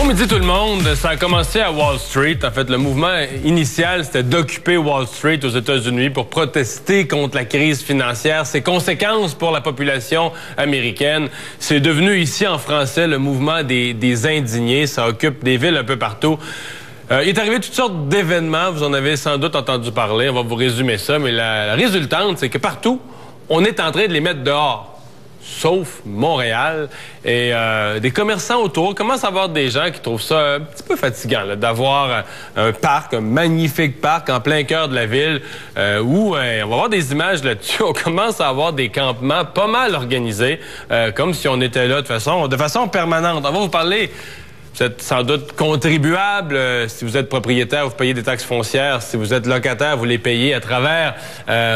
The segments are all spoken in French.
midi tout le monde. Ça a commencé à Wall Street. En fait, le mouvement initial, c'était d'occuper Wall Street aux États-Unis pour protester contre la crise financière, ses conséquences pour la population américaine. C'est devenu ici en français le mouvement des indignés. Ça occupe des villes un peu partout. Il est arrivé toutes sortes d'événements. Vous en avez sans doute entendu parler. On va vous résumer ça. Mais la résultante, c'est que partout, on est en train de les mettre dehors. Sauf Montréal. Et des commerçants autour commencent à avoir des gens qui trouvent ça un petit peu fatigant d'avoir un parc, un magnifique parc en plein cœur de la ville où on va avoir des images là-dessus. On commence à avoir des campements pas mal organisés, comme si on était là de façon permanente. On va vous parler. Vous êtes sans doute contribuable. Si vous êtes propriétaire, vous payez des taxes foncières. Si vous êtes locataire, vous les payez à travers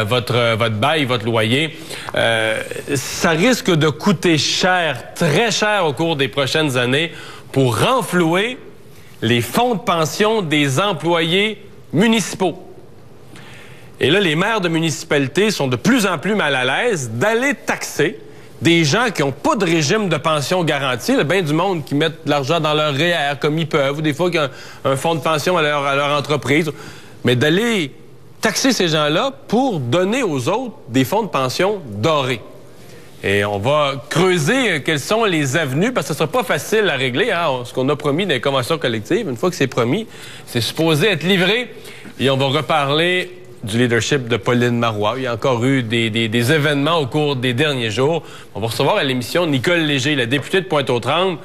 votre bail, votre loyer. Ça risque de coûter cher, très cher au cours des prochaines années pour renflouer les fonds de pension des employés municipaux. Et là, les maires de municipalités sont de plus en plus mal à l'aise d'aller taxer des gens qui n'ont pas de régime de pension garanti. Il y a bien du monde qui mettent de l'argent dans leur REER comme ils peuvent, ou des fois qui ont un fonds de pension à leur entreprise. Mais d'aller taxer ces gens-là pour donner aux autres des fonds de pension dorés. Et on va creuser quelles sont les avenues, parce que ce ne sera pas facile à régler. Hein? Ce qu'on a promis dans les conventions collectives, une fois que c'est promis, c'est supposé être livré. Et on va reparler du leadership de Pauline Marois. Il y a encore eu des événements au cours des derniers jours. On va recevoir à l'émission Nicole Léger, la députée de Pointe-aux-Trembles,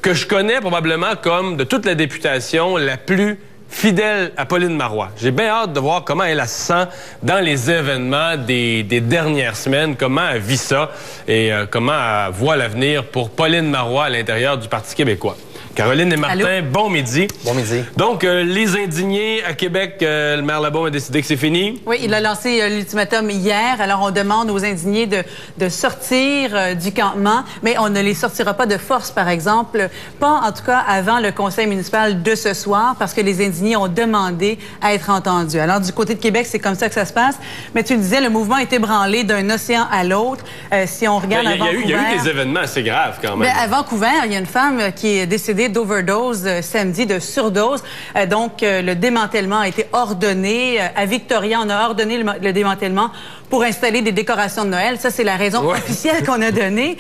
que je connais probablement comme, de toute la députation, la plus fidèle à Pauline Marois. J'ai bien hâte de voir comment elle se sent dans les événements des dernières semaines, comment elle vit ça et comment elle voit l'avenir pour Pauline Marois à l'intérieur du Parti québécois. Caroline et Martin, allô? Bon midi. Bon midi. Donc, les indignés à Québec, le maire Labaume a décidé que c'est fini? Oui, il a lancé l'ultimatum hier. Alors, on demande aux indignés de sortir du campement, mais on ne les sortira pas de force, par exemple. Pas, en tout cas, avant le conseil municipal de ce soir, parce que les indignés ont demandé à être entendus. Alors, du côté de Québec, c'est comme ça que ça se passe. Mais tu le disais, le mouvement est ébranlé d'un océan à l'autre. Si on regarde à Vancouver... Il y a eu des événements assez graves, quand même. Bien, à Vancouver, il y a une femme qui est décédée d'overdose samedi, de surdose. Donc, le démantèlement a été ordonné. À Victoria, on a ordonné le démantèlement pour installer des décorations de Noël. Ça, c'est la raison officielle qu'on a donnée.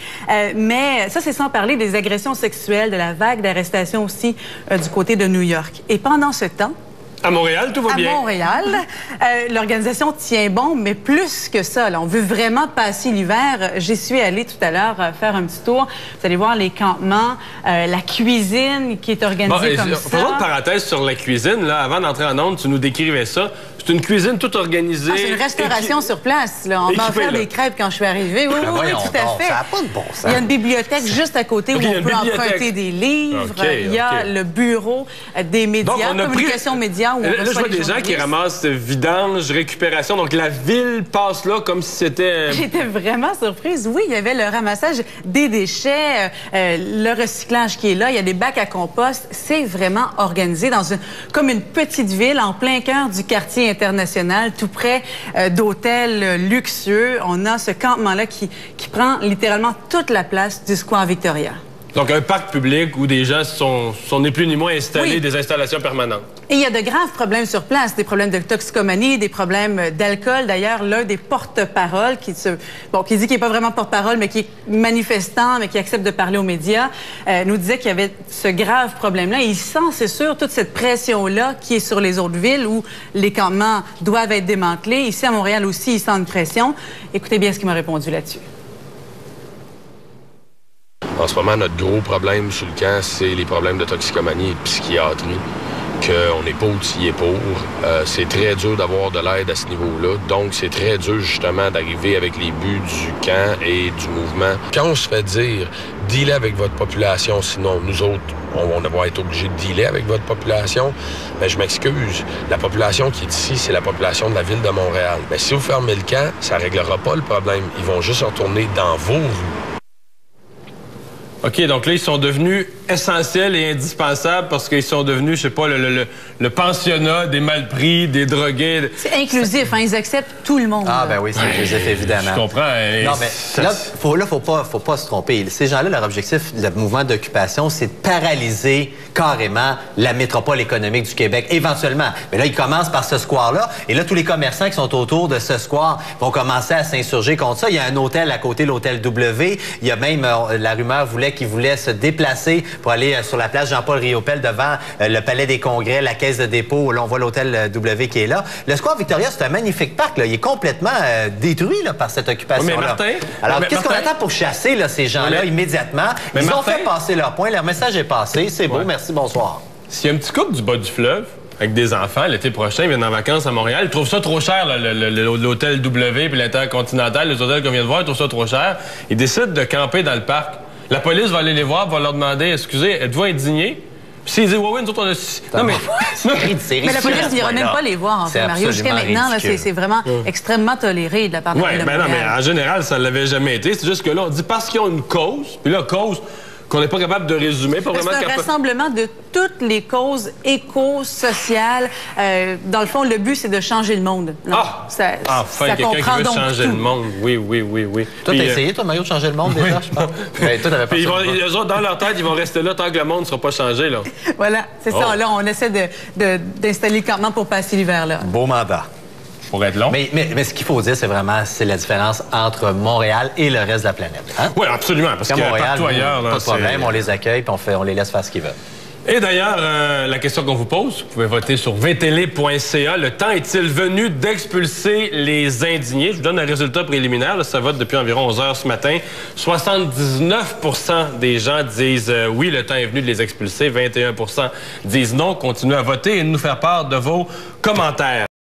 Mais ça, c'est sans parler des agressions sexuelles, de la vague d'arrestations aussi du côté de New York. Et pendant ce temps... À Montréal, tout va bien. À Montréal, l'organisation tient bon, mais plus que ça. Là, on veut vraiment passer l'hiver. J'y suis allée tout à l'heure faire un petit tour. Vous allez voir les campements, la cuisine qui est organisée comme ça. Faisons une parenthèse sur la cuisine. Là, avant d'entrer en onde, tu nous décrivais ça. C'est une cuisine toute organisée. C'est une restauration sur place. Là. On m'a offert des crêpes quand je suis arrivée. Oui, tout à fait. Ça n'a pas de bon sens. Il y a une bibliothèque juste à côté où on peut emprunter des livres. Il y a le bureau des médias, communication médias. Là, je vois des gens qui ramassent vidange, récupération. Donc, la ville passe là comme si c'était... J'étais vraiment surprise. Oui, il y avait le ramassage des déchets, le recyclage qui est là. Il y a des bacs à compost. C'est vraiment organisé comme une petite ville en plein cœur du quartier international, tout près d'hôtels luxueux. On a ce campement-là qui prend littéralement toute la place du Square Victoria. Donc, un parc public où des gens sont ni plus ni moins installés, des installations permanentes. Et il y a de graves problèmes sur place, des problèmes de toxicomanie, des problèmes d'alcool. D'ailleurs, l'un des porte-paroles qui dit qu'il n'est pas vraiment porte-parole, mais qui est manifestant, mais qui accepte de parler aux médias, nous disait qu'il y avait ce grave problème-là. Et il sent, c'est sûr, toute cette pression-là qui est sur les autres villes où les campements doivent être démantelés. Ici, à Montréal aussi, il sent une pression. Écoutez bien ce qu'il m'a répondu là-dessus. En ce moment, notre gros problème sur le camp, c'est les problèmes de toxicomanie et de psychiatrie, qu'on n'est pas outillé pour. C'est très dur d'avoir de l'aide à ce niveau-là. Donc, c'est très dur, justement, d'arriver avec les buts du camp et du mouvement. Quand on se fait dire « dealer avec votre population », sinon nous autres, on va être obligés de dealer avec votre population, mais je m'excuse. La population qui est ici, c'est la population de la ville de Montréal. Mais si vous fermez le camp, ça ne réglera pas le problème. Ils vont juste retourner dans vos rues. OK, donc là, ils sont devenus essentiels et indispensables parce qu'ils sont devenus, je sais pas, le pensionnat des malpris, des drogués. C'est inclusif, hein, ils acceptent tout le monde. Ah, ben oui, c'est inclusif, évidemment. Je comprends. Non, mais là, faut pas se tromper. Ces gens-là, leur objectif, le mouvement d'occupation, c'est de paralyser carrément la métropole économique du Québec, éventuellement. Mais là, ils commencent par ce square-là. Et là, tous les commerçants qui sont autour de ce square vont commencer à s'insurger contre ça. Il y a un hôtel à côté, l'hôtel W. Il y a même, la rumeur voulait qu'ils voulaient se déplacer pour aller sur la place Jean-Paul Riopel devant le Palais des Congrès, la Caisse de dépôt, où l'on voit l'hôtel W qui est là. Le square Victoria, c'est un magnifique parc. Là. Il est complètement détruit là, par cette occupation-là. Mais Martin, alors, qu'est-ce qu'on attend pour chasser là, ces gens-là immédiatement? Ils ont fait passer leur point. Leur message est passé. C'est beau. Merci, bonsoir. S'il y a un petit couple du bas du fleuve, avec des enfants, l'été prochain, ils viennent en vacances à Montréal, ils trouvent ça trop cher, l'hôtel W puis l'Intercontinental, les hôtels qu'on vient de voir, ils trouvent ça trop cher. Ils décident de camper dans le parc. La police va aller les voir, va leur demander, excusez, êtes-vous indignés? Puis s'ils disent, oui, nous autres, on a... Non, mais... mais la police n'ira même pas les voir, en fait, Mario. Jusqu'à maintenant, c'est vraiment extrêmement toléré de la part de la ville de Montréal. Non, mais en général, ça ne l'avait jamais été. C'est juste que là, on dit parce qu'ils ont une cause, puis là, cause qu'on n'est pas capable de résumer. C'est un rassemblement de toutes les causes éco-sociales. Dans le fond, le but, c'est de changer le monde. Non, enfin, quelqu'un qui veut changer le monde. Oui. Toi, t'as essayé, toi, Mario, de changer le monde déjà, je pense? Ben, toi, t'avais pas eux autres, dans leur tête, ils vont rester là tant que le monde ne sera pas changé. Là. Voilà, c'est ça. Là, on essaie d'installer le campement pour passer l'hiver. Là. Beau mandat. Pour être long. Mais ce qu'il faut dire, c'est vraiment la différence entre Montréal et le reste de la planète. Hein? Oui, absolument. Parce que Montréal, partout ailleurs... Pas de problème, on les accueille et on les laisse faire ce qu'ils veulent. Et d'ailleurs, la question qu'on vous pose, vous pouvez voter sur vtl.ca. Le temps est-il venu d'expulser les indignés? Je vous donne un résultat préliminaire. Là, ça vote depuis environ 11 heures ce matin. 79 % des gens disent oui, le temps est venu de les expulser. 21 % disent non. Continuez à voter et de nous faire part de vos commentaires.